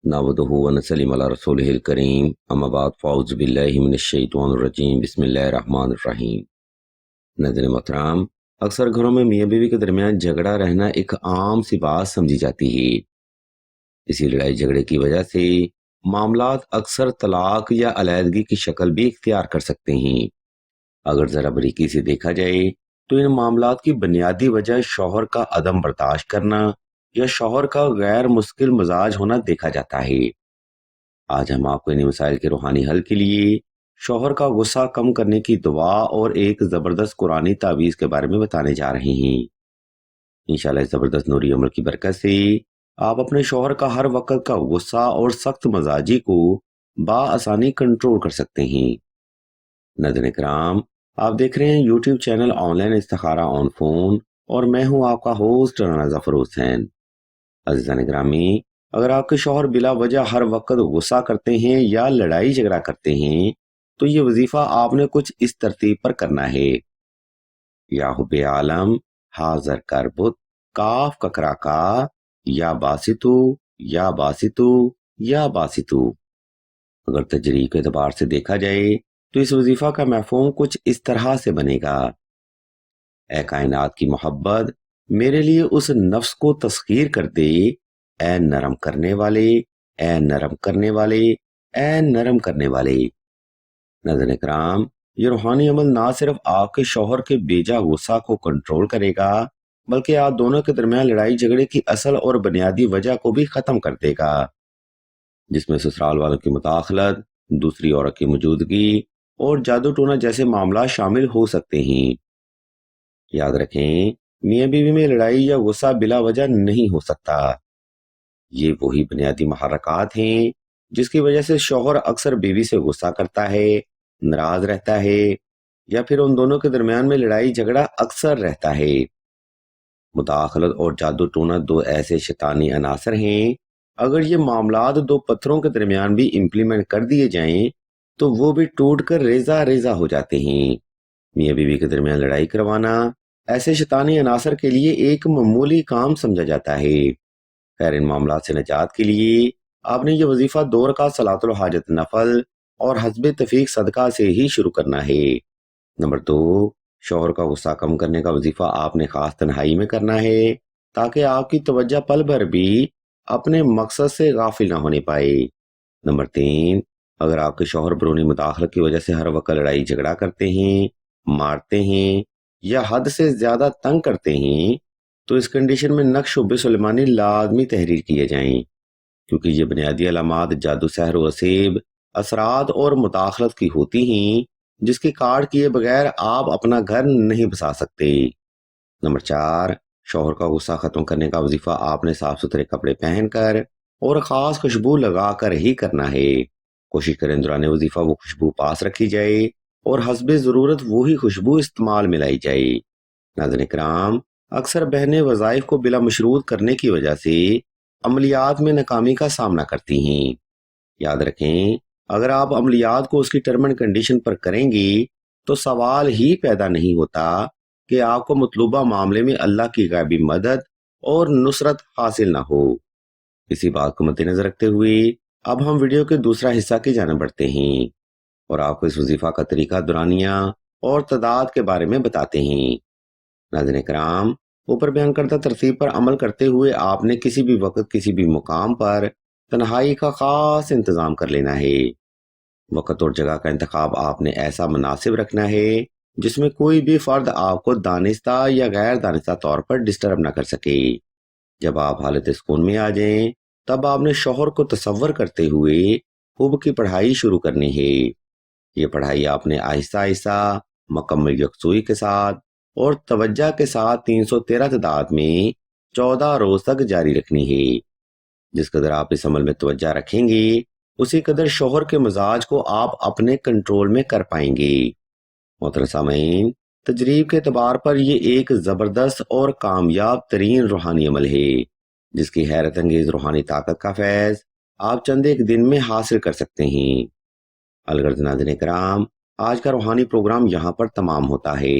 नहमदुहु व नसल्लिमु अला रसूलिहिल करीम अम्मा बाद फ़अऊज़ु बिल्लाहि मिनश्शैतानिर रजीम बिस्मिल्लाहिर रहमानिर रहीम। नाज़रीन मोहतरम, अक्सर घरों में मियाँ बीवी के दरमियान झगड़ा रहना एक आम सी बात समझी जाती है। इसी लड़ाई झगड़े की वजह से मामलात अक्सर तलाक या अलैदगी की शक्ल भी इख्तियार कर सकते हैं। अगर जरा बारीकी से देखा जाए तो इन मामलात की बुनियादी वजह शौहर का अदम बर्दाश्त करना या शौहर का गैर मुस्किल मिजाज होना देखा जाता है। आज हम आपको इन मसाइल के रूहानी हल के लिए शौहर का गुस्सा कम करने की दुआ और एक जबरदस्त कुरानी तावीज के बारे में बताने जा रहे हैं। इंशाल्लाह इस जबरदस्त नूरी अमल की बरकत से आप अपने शौहर का हर वक्त का गुस्सा और सख्त मजाजी को बाआसानी कंट्रोल कर सकते हैं। नाज़रीन किराम, आप देख रहे हैं यूट्यूब चैनल ऑनलाइन इस्तिखारा ऑन फोन और मैं हूं आपका होस्ट राना जफर हुसैन। अज़ीज़ान गिरामी, अगर आपके शौहर बिला वजह हर वक्त गुस्सा करते हैं या लड़ाई झगड़ा करते हैं तो ये वजीफा आपने कुछ इस तरतीब पर करना है। या हुब्बे आलम, हाजर करबुत, काफ ककरा का, या बासितु, या बासितु, या बासितु। अगर तजरीब के एतबार से देखा जाए तो इस वजीफा का मफहूम कुछ इस तरह से बनेगा। ए कायनात की मोहब्बत, मेरे लिए उस नफ्स को तस्खीर कर दे, ए नरम करने वाले, ए नरम करने वाले, ए नरम करने वाले। नाज़रीन इकराम, ये रूहानी अमल ना सिर्फ आपके शौहर के बेजा गुस्सा को कंट्रोल करेगा बल्कि आप दोनों के दरमियान लड़ाई झगड़े की असल और बुनियादी वजह को भी खत्म कर देगा, जिसमें ससुराल वालों की मुदाखलत, दूसरी औरत की मौजूदगी और जादू टोना जैसे मामला शामिल हो सकते हैं। याद रखें, मियाँ बीवी में लड़ाई या गुस्सा बिला वजह नहीं हो सकता। ये वही बुनियादी महरकात हैं जिसकी वजह से शौहर अक्सर बीवी से गुस्सा करता है, नाराज रहता है या फिर उन दोनों के दरमियान में लड़ाई झगड़ा अक्सर रहता है। मुदाखलत और जादू टोना दो ऐसे शैतानी अनासर हैं, अगर ये मामलात दो पत्थरों के दरमियान भी इम्प्लीमेंट कर दिए जाएं तो वो भी टूट कर रेजा रेजा हो जाते हैं। मियाँ बीवी के दरमियान लड़ाई करवाना ऐसे शैतानी अनासर के लिए एक मामूली काम समझा जाता है। खैर, इन मामलात से निजात के लिए आपने ये वजीफा 2 रकात सलातुल हाजत नफल और हस्बे तफीक सदका से ही शुरू करना है। नंबर 2, शौहर का गुस्सा कम करने का वजीफा आपने खास तन्हाई में करना है ताकि आपकी तवज्जो पल भर भी अपने मकसद से गाफिल ना होने पाए। नंबर 3, अगर आपके शौहर बैरूनी मुदाखलत की वजह से हर वक्त लड़ाई झगड़ा करते हैं, मारते हैं या हद से ज्यादा तंग करते हैं तो इस कंडीशन में नक्श उब्बे सुलेमानी लाजमी तहरीर किए जाएं, क्योंकि ये बुनियादी अलामात जादू सहर व असेब असरात और मुदाखलत की होती हैं जिसकी कार्ड किए बगैर आप अपना घर नहीं बसा सकते। नंबर 4, शौहर का गुस्सा खत्म करने का वजीफा आपने साफ सुथरे कपड़े पहनकर और खास खुशबू लगाकर ही करना है। कोशिश करें दौरान वजीफा वो खुशबू पास रखी जाए और हस्बे जरूरत वही खुशबू इस्तेमाल में लाई जाए। नाज़रीन इकराम, अक्सर बहनें वज़ाइफ को बिला मशरूत करने की वजह से अमलियात में नाकामी का सामना करती हैं। याद रखें, अगर आप अमलियात को उसकी टर्म एंड कंडीशन पर करेंगी तो सवाल ही पैदा नहीं होता कि आपको मतलूबा मामले में अल्लाह की गैबी मदद और नुसरत हासिल ना हो। इसी बात को मद्देनजर रखते हुए अब हम वीडियो के दूसरा हिस्सा की जाने बढ़ते हैं और आपको इस वजीफा का तरीका, दुरानिया और तदाद के बारे में बताते हैं। नाज़रीन किराम, ऊपर बयान करदा तरतीब पर अमल करते हुए आपने किसी भी वक्त किसी भी मुकाम पर तन्हाई का खास इंतजाम कर लेना है। वक्त और जगह का इंतखाब आपने ऐसा मुनासिब रखना है जिसमें कोई भी फर्द आपको दानिस्ता या गैर दानिस्ता तौर पर डिस्टर्ब ना कर सके। जब आप हालत सुकून में आ जाएं, तब आपने शौहर को तसव्वुर करते हुए हुब की पढ़ाई शुरू करनी है। ये पढ़ाई आपने आहिस्ता आहिस्ता, मुकम्मल यकसुई के साथ और तवज्जो के साथ 313 तादाद में 14 रोज तक जारी रखनी है। जिस कदर आप इस अमल में तवज्जो रखेंगे उसी कदर शौहर के मिजाज को आप अपने कंट्रोल में कर पाएंगे। मोहतरम सामीन, तजरीब के एतबार पर यह एक जबरदस्त और कामयाब तरीन रूहानी अमल है जिसकी हैरत अंगेज रूहानी ताकत का फैज आप चंद एक दिन में हासिल कर सकते हैं। अलगर्ज नाज़रीन किराम, आज का रूहानी प्रोग्राम यहाँ पर तमाम होता है।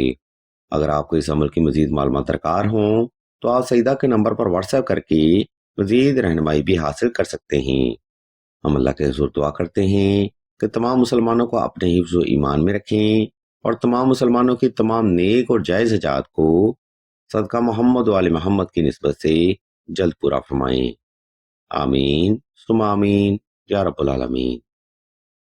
अगर आपको इस अमल की मजीद मालूमात दरकार हों तो आप सईदा के नंबर पर व्हाट्सएप करके मजीद रहनुमाई भी हासिल कर सकते हैं। ہم اللہ کے حضور دعا کرتے ہیں کہ تمام مسلمانوں کو اپنے حفظ و ایمان میں رکھیں اور تمام مسلمانوں کی تمام نیک اور جائز حاجات کو صدقہ محمد و آل محمد کی نسبت سے جلد پورا فرمائیں۔ آمین ثم آمین یا رب العالمین۔